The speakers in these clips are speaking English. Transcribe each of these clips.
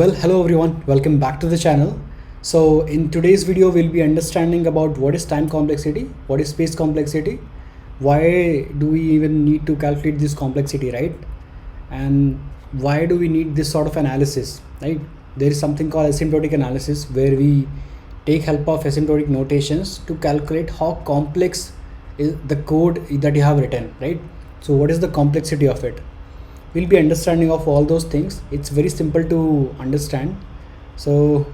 Well, hello everyone, welcome back to the channel. So in today's video, we'll be understanding about what is time complexity, what is space complexity, why do we even need to calculate this complexity, right? And why do we need this sort of analysis, right? There is something called asymptotic analysis where we take help of asymptotic notations to calculate how complex is the code that you have written, right? So what is the complexity of it? We'll be understanding of all those things. It's very simple to understand. So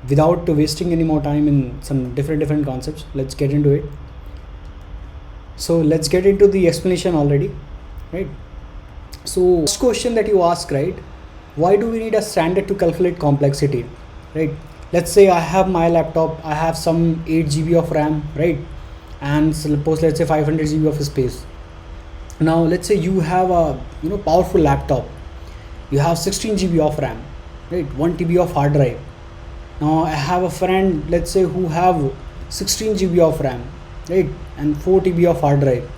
without wasting any more time in some different concepts, let's get into it. So let's get into the explanation already, right? So first question that you ask, right? Why do we need a standard to calculate complexity, right? Let's say I have my laptop, I have some 8 GB of RAM, right? And suppose let's say 500 GB of space. Now let's say you have a powerful laptop, you have 16 GB of RAM, right? 1 TB of hard drive. Now I have a friend, let's say, who have 16 GB of RAM, right? And 4 TB of hard drive,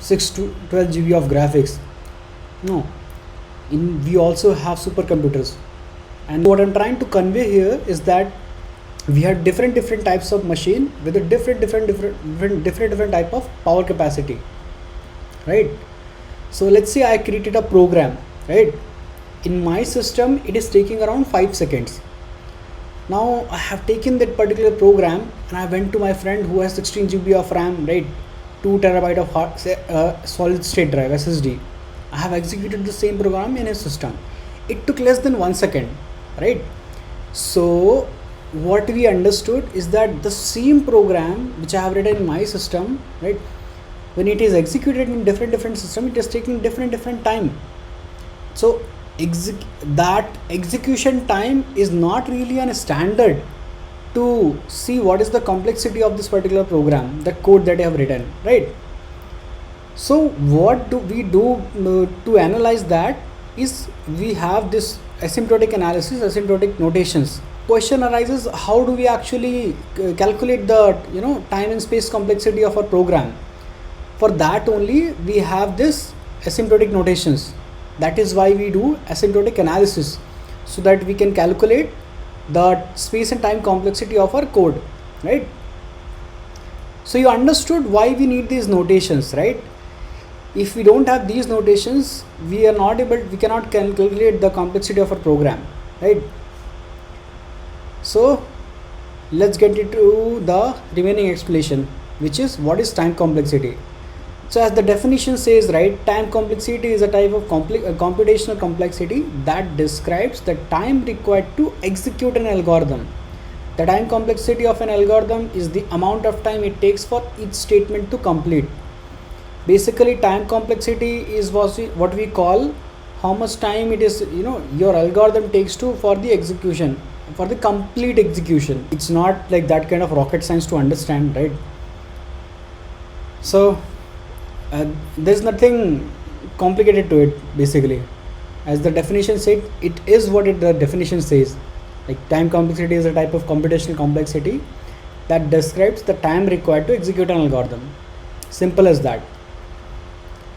6 to 12 GB of graphics. No, we also have supercomputers. And what I'm trying to convey here is that we have different types of machine with a different type of power capacity, right? So let's say I created a program, right? In my system it is taking around 5 seconds. Now I have taken that particular program and I went to my friend who has 16 GB of RAM, right? 2 TB of solid state drive SSD. I have executed the same program in his system. It took less than 1 second, right? So what we understood is that the same program which I have written in my system, right, when it is executed in different system, it is taking different time. So that execution time is not really a standard to see what is the complexity of this particular program, the code that I have written, right? So what do we do to analyze that is we have this asymptotic analysis, asymptotic notations. Question arises, how do we actually calculate the time and space complexity of our program? For that only we have this asymptotic notations. That is why we do asymptotic analysis, so that we can calculate the space and time complexity of our code, right? So you understood why we need these notations, right? If we don't have these notations, we cannot calculate the complexity of our program, right? So let's get into the remaining explanation, which is what is time complexity. So as the definition says, right, time complexity is a type of computational complexity that describes the time required to execute an algorithm. The time complexity of an algorithm is the amount of time it takes for each statement to complete. Basically, time complexity is what we call how much time it is your algorithm takes for the execution, for the complete execution. It's not like that kind of rocket science to understand, right? So there's nothing complicated to it. Basically, as the definition said, it is what the definition says. Like, time complexity is a type of computational complexity that describes the time required to execute an algorithm. Simple as that.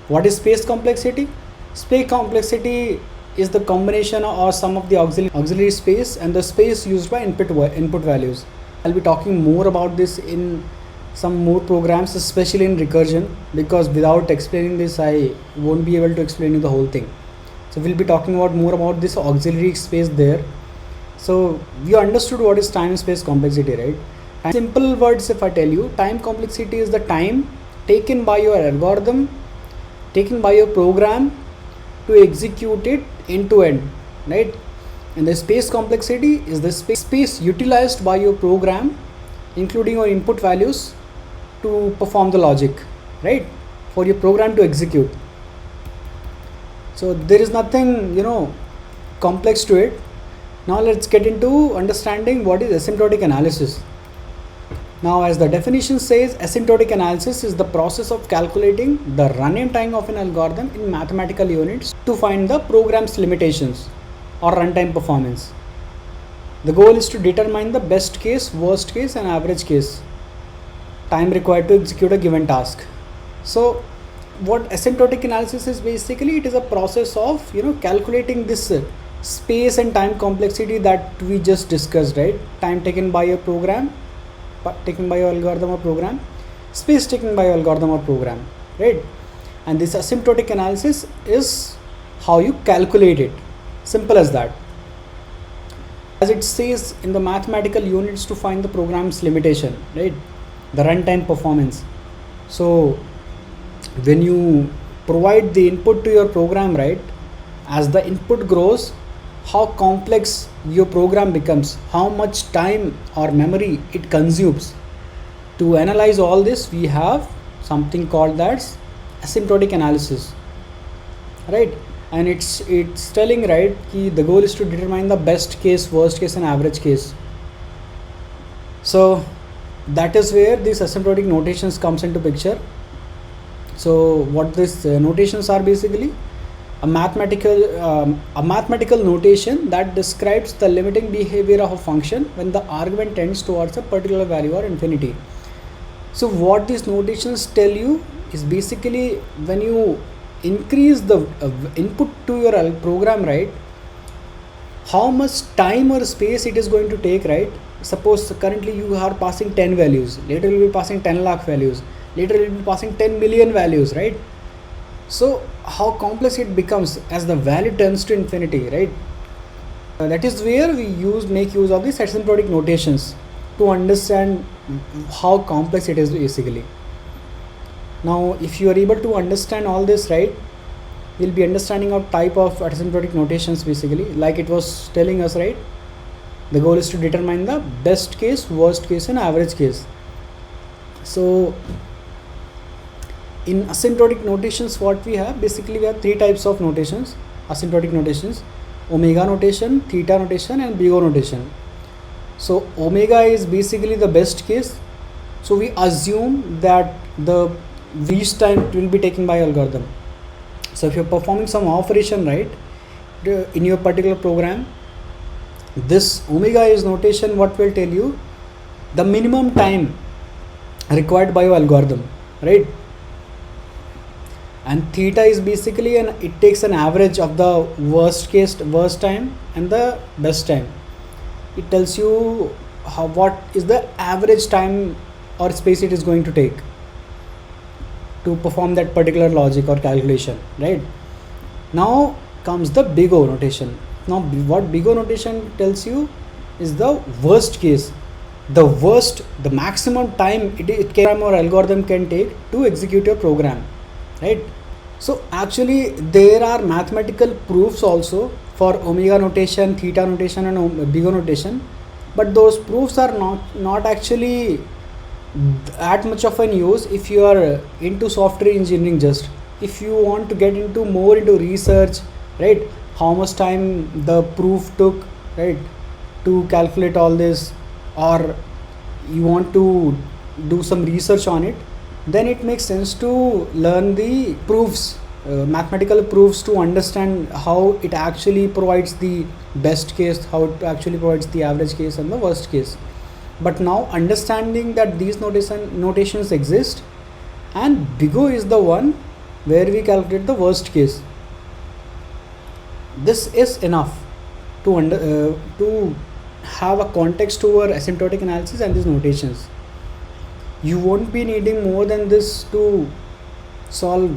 What is space complexity? Space complexity is the combination or sum of the auxiliary space and the space used by input values. I'll be talking more about this in some more programs, especially in recursion, because without explaining this I won't be able to explain you the whole thing. So we'll be talking more about this auxiliary space there. So you understood what is time and space complexity, right? In simple words, if I tell you, time complexity is the time taken by your algorithm, taken by your program to execute it end to end, right? And the space complexity is the space utilized by your program, including your input values, to perform the logic, right, for your program to execute. So there is nothing complex to it. Now let's get into understanding what is asymptotic analysis. Now, as the definition says, asymptotic analysis is the process of calculating the runtime time of an algorithm in mathematical units to find the program's limitations or runtime performance. The goal is to determine the best case, worst case and average case time required to execute a given task. So what asymptotic analysis is, basically it is a process of calculating this space and time complexity that we just discussed, right? Time taken by a program, taken by your algorithm or program, space taken by your algorithm or program, right? And this asymptotic analysis is how you calculate it. Simple as that. As it says in the mathematical units, to find the program's limitation, right? The runtime performance. So when you provide the input to your program, right, as the input grows, how complex your program becomes, how much time or memory it consumes. To analyze all this, we have something called as asymptotic analysis, right? And it's telling, right, the goal is to determine the best case, worst case and average case. So that is where these asymptotic notations comes into picture. So what these notations are basically a mathematical notation that describes the limiting behavior of a function when the argument tends towards a particular value or infinity. So what these notations tell you is basically when you increase the input to your program, right, how much time or space it is going to take, right? Suppose currently you are passing 10 values, later you will be passing 10 lakh values, later you will be passing 10 million values, right? So how complex it becomes as the value turns to infinity, right? That is where we make use of these asymptotic notations to understand how complex it is basically. Now if you are able to understand all this, right, we'll be understanding of type of asymptotic notations basically, like it was telling us, right? The goal is to determine the best case, worst case and average case. So in asymptotic notations, what we have basically, we have three types of notations, asymptotic notations: omega notation, theta notation and BigO notation. So omega is basically the best case. So we assume that the least time it will be taken by algorithm. So if you're performing some operation, right, in your particular program, this omega is notation what will tell you the minimum time required by your algorithm, right? And theta is basically it takes an average of the worst time and the best time. It tells you what is the average time or space it is going to take to perform that particular logic or calculation, right? Now comes the BigO notation. Now what BigO notation tells you is the worst case, the maximum time it or algorithm can take to execute your program, right? So actually there are mathematical proofs also for omega notation, theta notation and BigO notation, but those proofs are not actually that much of an use if you are into software engineering. Just if you want to get into more into research, right, how much time the proof took, right, to calculate all this, or you want to do some research on it, then it makes sense to learn the proofs, mathematical proofs, to understand how it actually provides the best case, how it actually provides the average case and the worst case. But now understanding that these notations exist, and BigO is the one where we calculate the worst case, this is enough to have a context over asymptotic analysis and these notations. You won't be needing more than this to solve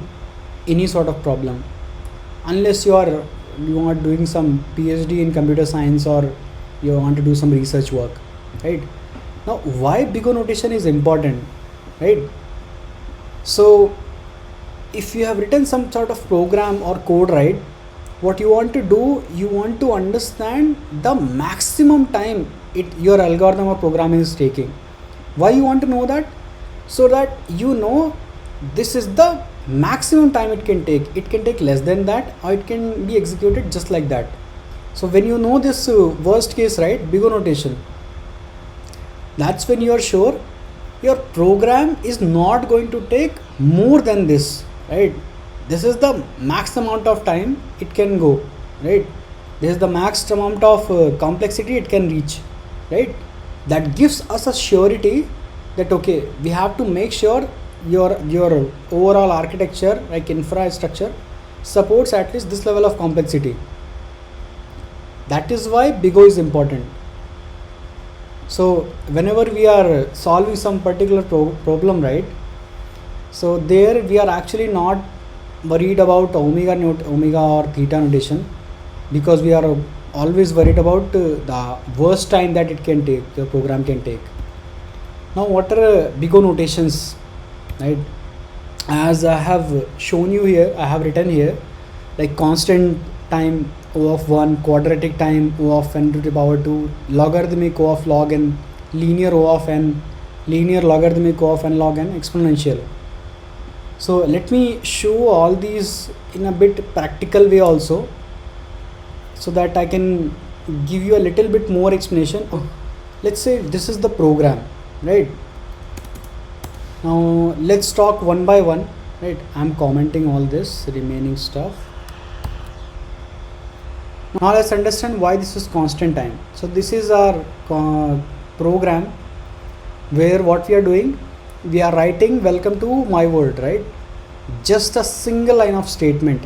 any sort of problem, unless you are doing some PhD in computer science or you want to do some research work, right? Now why BigO notation is important, right? So if you have written some sort of program or code, right, what you want to do, you want to understand the maximum time your algorithm or program is taking. Why you want to know that? So that you know this is the maximum time it can take. It can take less than that, or it can be executed just like that. So when you know this worst case, right, BigO notation, that's when you are sure your program is not going to take more than this, right? This is the max amount of time it can go, right? This is the max amount of complexity it can reach, right? That gives us a surety that okay, we have to make sure your overall architecture, like infrastructure, supports at least this level of complexity. That is why BigO is important. So whenever we are solving some particular problem, right? So there we are actually not worried about omega or theta notation, because we are always worried about the worst time that it can take, the program can take. Now what are BigO notations, right? As I have shown you here, I have written here like constant time O of 1, quadratic time O of n to the power 2, logarithmic O of log n, linear O of n, linear logarithmic O of n log n, exponential. So let me show all these in a bit practical way also, so that I can give you a little bit more explanation. Let's say this is the program, right? Now let's talk one by one, right? I'm commenting all this remaining stuff. Now let's understand why this is constant time. So this is our program where what we are doing, we are writing welcome to my world, right? Just a single line of statement.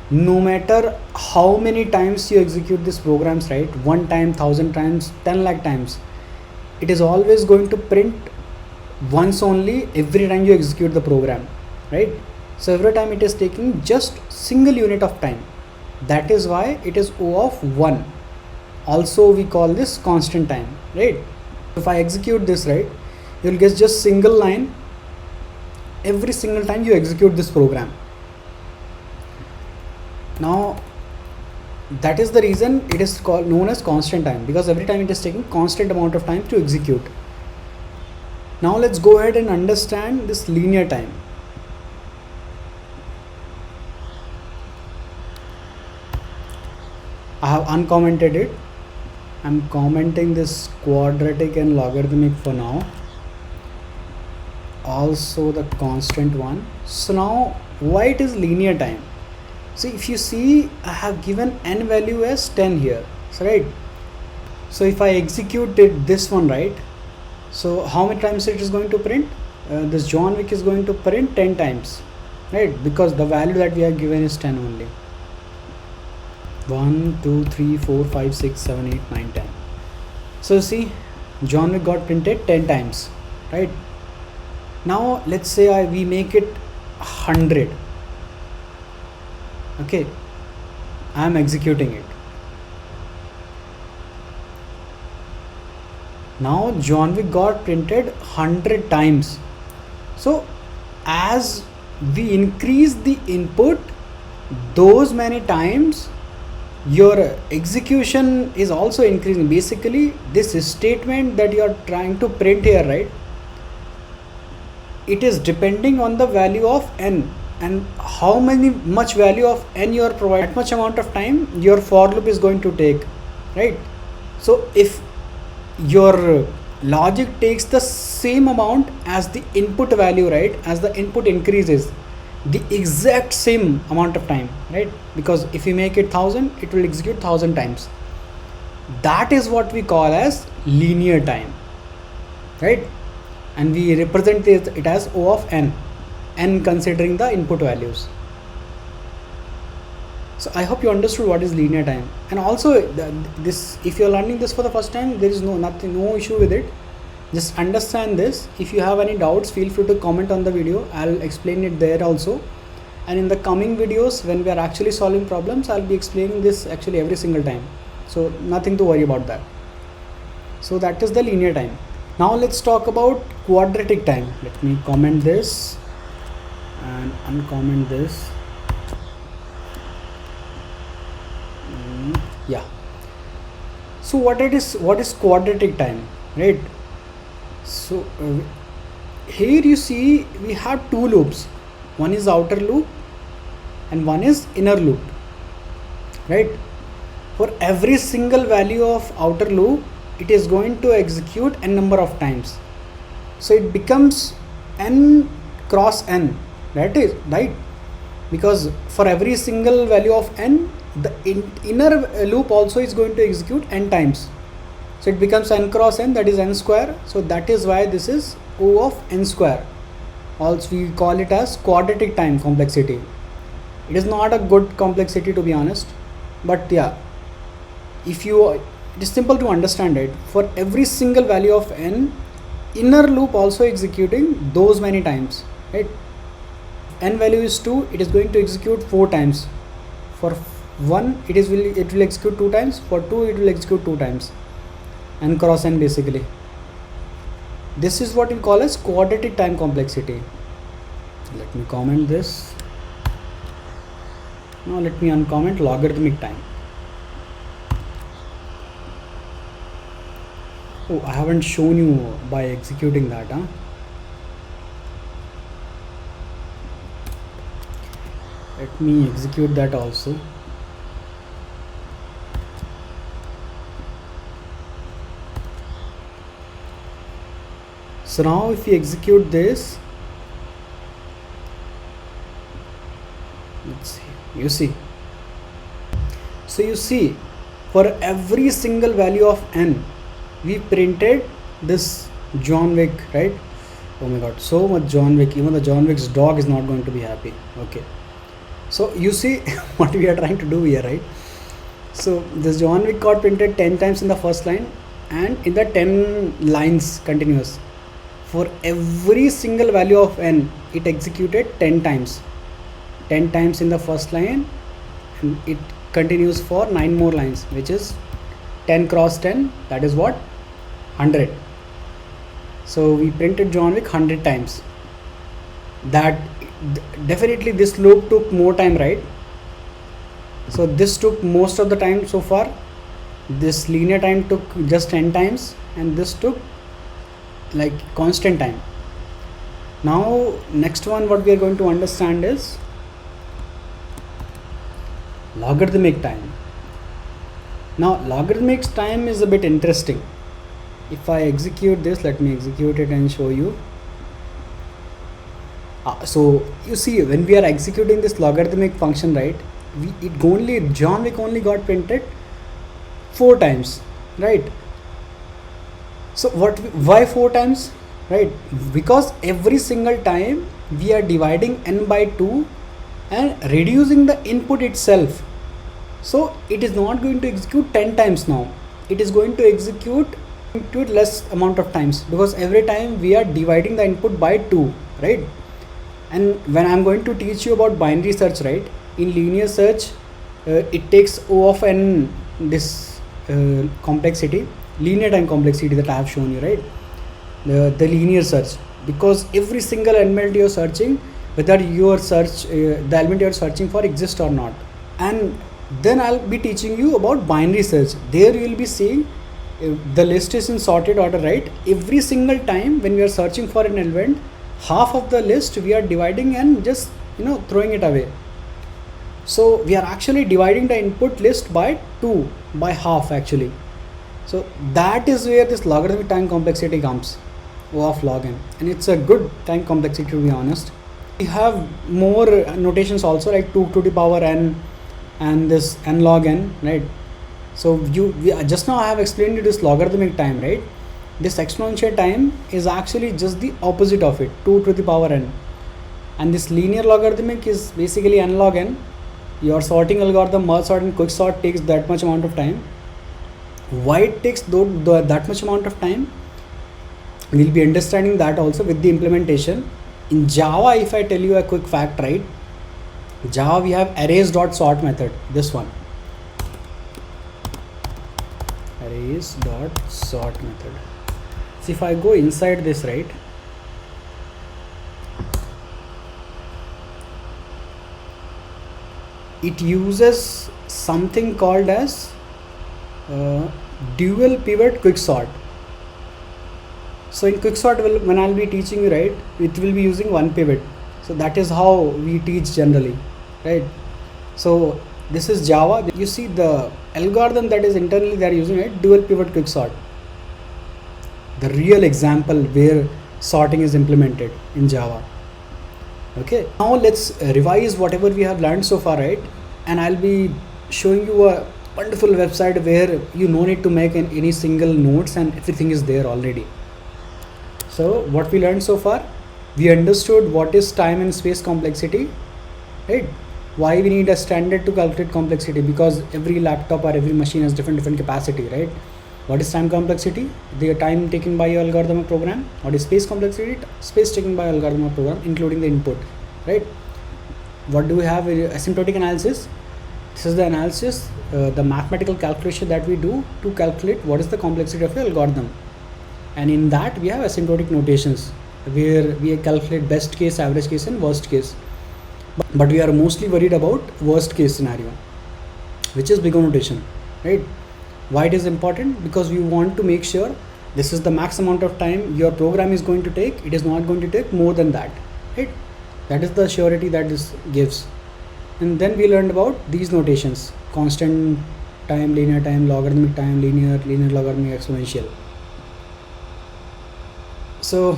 No matter how many times you execute these programs, right? 1 time, 1000 times, 10 lakh times, it is always going to print once only every time you execute the program, right? So every time it is taking just single unit of time. That is why it is O of 1. Also we call this constant time, right? If I execute this, right, you will get just single line every single time you execute this program. Now that is the reason it is called known as constant time, because every time it is taking constant amount of time to execute. Now let's go ahead and understand this linear time. I have uncommented it. I'm commenting this quadratic and logarithmic for now. Also the constant one. So now why it is linear time? So if you see, I have given n value as 10 here, so right? So if I executed this one, right? So how many times it is going to print? This John Wick is going to print 10 times, right? Because the value that we have given is 10 only. 1, 2, 3, 4, 5, 6, 7, 8, 9, 10. So see, John Wick got printed 10 times, right? Now let's say we make it 100. Okay, I am executing it. Now John Wick got printed 100 times. So as we increase the input those many times, your execution is also increasing. Basically this statement that you are trying to print here, right, it is depending on the value of n, and how much value of n you are providing, that much amount of time your for loop is going to take, right? So if your logic takes the same amount as the input value, right, as the input increases, the exact same amount of time, right? Because if you make it 1000, it will execute 1000 times. That is what we call as linear time, right? And we represent it as O of n, n considering the input values. So I hope you understood what is linear time. And also this, if you are learning this for the first time, there is no issue with it. Just understand this. If you have any doubts, feel free to comment on the video. I'll explain it there also. And in the coming videos, when we are actually solving problems, I'll be explaining this actually every single time. So nothing to worry about that. So that is the linear time. Now let's talk about quadratic time. Let me comment this and uncomment this. Yeah. So what is quadratic time, right? So here you see we have two loops. One is outer loop and one is inner loop, right? For every single value of outer loop, it is going to execute n number of times. So it becomes n cross n, that is right, because for every single value of n, the inner loop also is going to execute n times. So it becomes n cross n, that is n square. So that is why this is O of n square. Also we call it as quadratic time complexity. It is not a good complexity, to be honest, but yeah. if you, it is simple to understand it. For every single value of n, inner loop also executing those many times, right? N value is 2, it is going to execute 4 times. For 1 it will execute 2 times. For 2 it will execute 2 times, n cross n basically. This is what we call as quadratic time complexity. Let me comment this. Now let me uncomment logarithmic time. Oh, I haven't shown you by executing that, huh? Let me execute that also. So now if we execute this, let's see, you see. So you see, for every single value of n, we printed this John Wick, right? Oh my god, so much John Wick. Even the John Wick's dog is not going to be happy. Okay. So you see what we are trying to do here, right? So this John Wick got printed 10 times in the first line, and in the 10 lines continuous. For every single value of n, it executed 10 times. 10 times in the first line, and it continues for 9 more lines, which is 10 cross 10, that is what? 100. So we printed John Wick 100 times. That definitely this loop took more time, right? So this took most of the time so far. This linear time took just 10 times, and this took like constant time. Now next one what we are going to understand is logarithmic time. Now logarithmic time is a bit interesting. If I execute this, let me execute it and show you. So you see, when we are executing this logarithmic function, right, John Wick only got printed 4 times, right? So why 4 times, right? Because every single time we are dividing n by 2 and reducing the input itself. So it is not going to execute 10 times now. It is going to execute less amount of times, because every time we are dividing the input by 2, right? And when I'm going to teach you about binary search, right, in linear search, it takes O of n, this complexity, linear time complexity that I have shown you, right? The linear search, because every single element you're searching, whether your search, the element you're searching for exists or not. And then I'll be teaching you about binary search. There you will be seeing the list is in sorted order, right? Every single time when we are searching for an element, half of the list we are dividing and just throwing it away. So we are actually dividing the input list by 2, by half actually. So that is where this logarithmic time complexity comes, O of log n, and it's a good time complexity, to be honest. We have more notations also, like 2 to the power n and this n log n, right? So just now I have explained you this logarithmic time, right? This exponential time is actually just the opposite of it, 2 to the power n. And this linear logarithmic is basically n log n. Your sorting algorithm, merge sort and quick sort, takes that much amount of time. Why it takes that much amount of time? We'll be understanding that also with the implementation. In Java, if I tell you a quick fact, right? Java, we have arrays.sort method, this one. Arrays.sort method. So if I go inside this, right, it uses something called as dual pivot quick sort. So in quick sort, when I'll be teaching you, right, it will be using one pivot. So that is how we teach generally, right? So this is Java. You see the algorithm that is internally they are using, it, dual pivot quick sort. The real example where sorting is implemented in Java. Okay, now let's revise whatever we have learned so far, right? And I'll be showing you a wonderful website where you no need to make any single notes and everything is there already. So what we learned so far, we understood what is time and space complexity, right? Why we need a standard to calculate complexity? Because every laptop or every machine has different capacity, right? What is time complexity? The time taken by your algorithm or program. What is space complexity? Space taken by algorithm or program, including the input, right? What do we have? Asymptotic analysis. This is the analysis, the mathematical calculation that we do to calculate what is the complexity of the algorithm. And in that we have asymptotic notations where we calculate best case, average case and worst case. But we are mostly worried about worst case scenario, which is BigO notation, right? Why it is important? Because we want to make sure this is the max amount of time your program is going to take. It is not going to take more than that, right? That is the surety that this gives. And then we learned about these notations: constant time, linear time, logarithmic time, linear logarithmic, exponential. So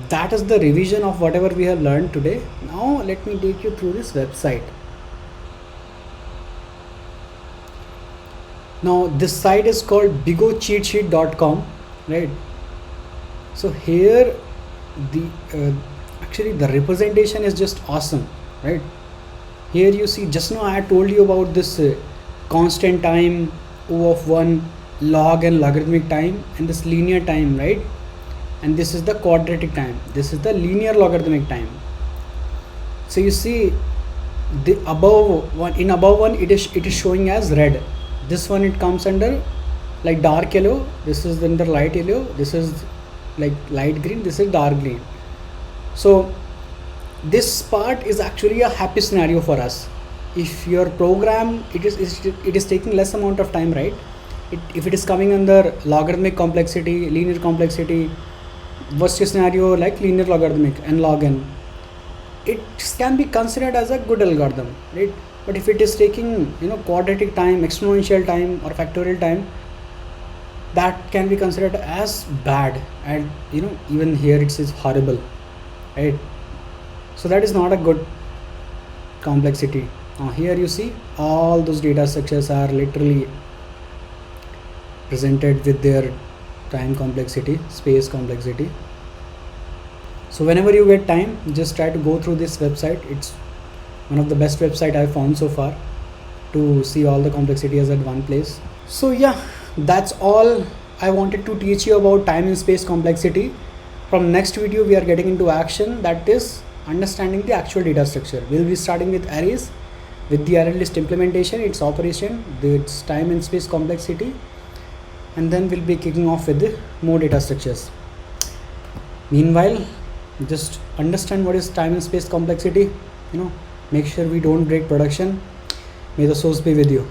that is the revision of whatever we have learned today. Now let me take you through this website. Now this site is called bigocheatsheet.com, right? So here the actually the representation is just awesome, right? Here you see, just now I told you about this constant time, O of 1, log and logarithmic time, and this linear time, right? And this is the quadratic time, this is the linear logarithmic time. So you see the above one, in above one it is showing as red. This one it comes under like dark yellow, this is under light yellow, this is like light green, this is dark green. So this part is actually a happy scenario for us. If your program it is taking less amount of time, right? If it is coming under logarithmic complexity, linear complexity, worst case scenario like linear logarithmic and log n, it can be considered as a good algorithm, right? But if it is taking quadratic time, exponential time or factorial time, that can be considered as bad, and even here it says horrible, right? So that is not a good complexity. Now here you see all those data structures are literally presented with their time complexity, space complexity. So whenever you get time, just try to go through this website. It's one of the best website I've found so far to see all the complexities at one place. So yeah, that's all I wanted to teach you about time and space complexity. From next video we are getting into action, that is understanding the actual data structure. We'll be starting with arrays, with the array list implementation, its operation, its time and space complexity, and then we'll be kicking off with the more data structures. Meanwhile, just understand what is time and space complexity, make sure we don't break production. May the source be with you.